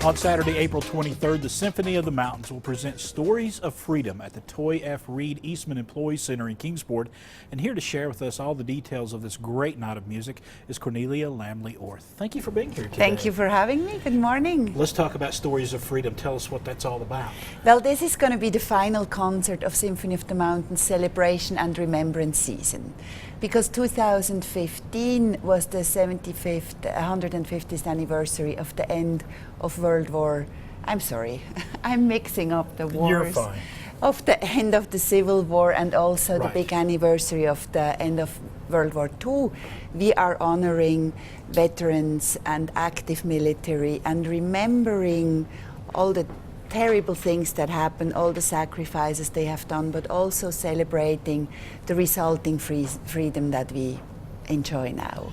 On Saturday, April 23rd, the Symphony of the Mountains will present Stories of Freedom at the Toy F. Reid Eastman Employee Center in Kingsport. And here to share with us all the details of this great night of music is Cornelia Laemmli Orth. Thank you for being here today. Thank you for having me. Good morning. Let's talk about Stories of Freedom. Tell us what that's all about. Well, this is going to be the final concert of Symphony of the Mountains celebration and remembrance season. Because 2015 was the 150th anniversary of the end of World War. I'm sorry, I'm mixing up the wars. You're fine. Of the end of the Civil War and also Right. the big anniversary of the end of World War II. We are honoring veterans and active military and remembering all the terrible things that happen, all the sacrifices they have done, but also celebrating the resulting freedom that we enjoy now.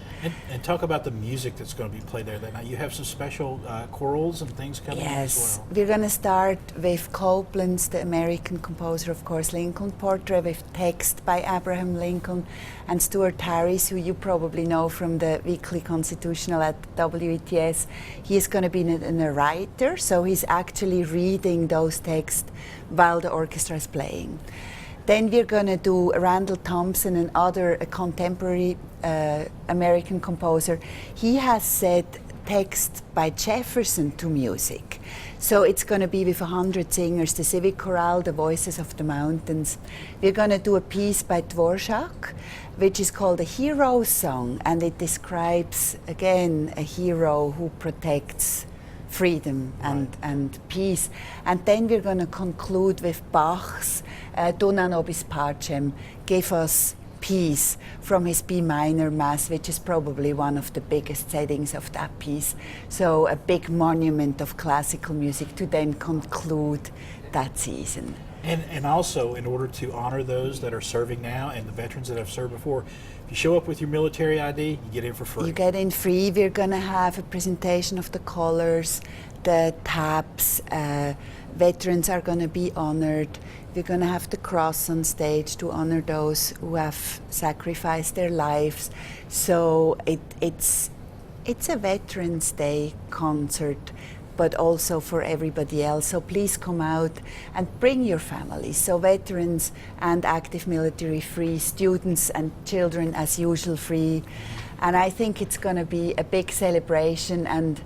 And talk about the music that's going to be played there that night. You have some special chorals and things coming in as well. We're going to start with Copland's, the American composer, of course, Lincoln Portrait, with text by Abraham Lincoln, and Stuart Harris, who you probably know from the weekly constitutional at WETS. He is going to be a narrator, so he's actually reading those texts while the orchestra is playing. Then we're going to do Randall Thompson, and other contemporary American composer. He has set text by Jefferson to music. So it's going to be with 100 singers, the Civic Chorale, the Voices of the Mountains. We're going to do a piece by Dvorak, which is called a hero song, and it describes, again, a hero who protects freedom and peace. And then we're going to conclude with Bach's Dona nobis pacem, Give Us Peace, from his B minor Mass, which is probably one of the biggest settings of that piece. So a big monument of classical music to then conclude that season. And also, in order to honor those that are serving now and the veterans that have served before, if you show up with your military ID, you get in for free. You get in free. We're going to have a presentation of the colors, the tabs. Veterans are going to be honored. We're going to have the cross on stage to honor those who have sacrificed their lives. So it's a Veterans Day concert, but also for everybody else. So please come out and bring your families. So veterans and active military free, students and children as usual free. And I think it's going to be a big celebration. And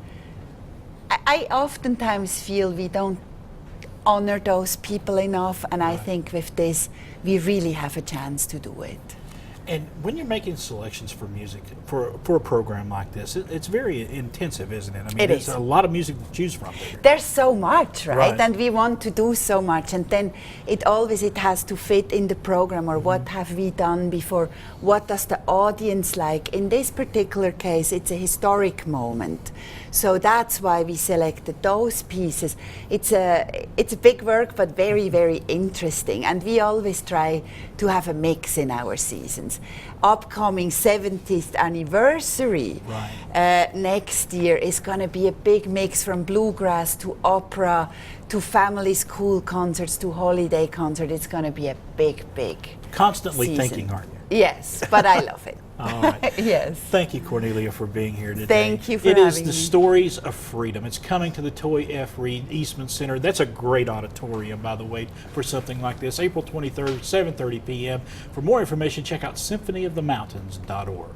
I oftentimes feel we don't honor those people enough. And I think with this, we really have a chance to do it. And when you're making selections for music, for a program like this, it's very intensive, isn't it? I mean, there's a lot of music to choose from there. There's so much, right? And we want to do so much. And then it has to fit in the program, or what have we done before? What does the audience like? In this particular case, it's a historic moment. So that's why we selected those pieces. It's a big work, but very, very interesting. And we always try to have a mix in our seasons. Upcoming 70th anniversary next year is going to be a big mix, from bluegrass to opera to family school concerts to holiday concert. It's going to be a big Constantly season. thinking, aren't you? Yes, but I love it. All right. Yes. Thank you, Cornelia, for being here today. Thank you for having me. It is the me. Stories of Freedom. It's coming to the Toy F. Reid Eastman Center. That's a great auditorium, by the way, for something like this. April 23rd, 7:30 p.m. For more information, check out symphonyofthemountains.org.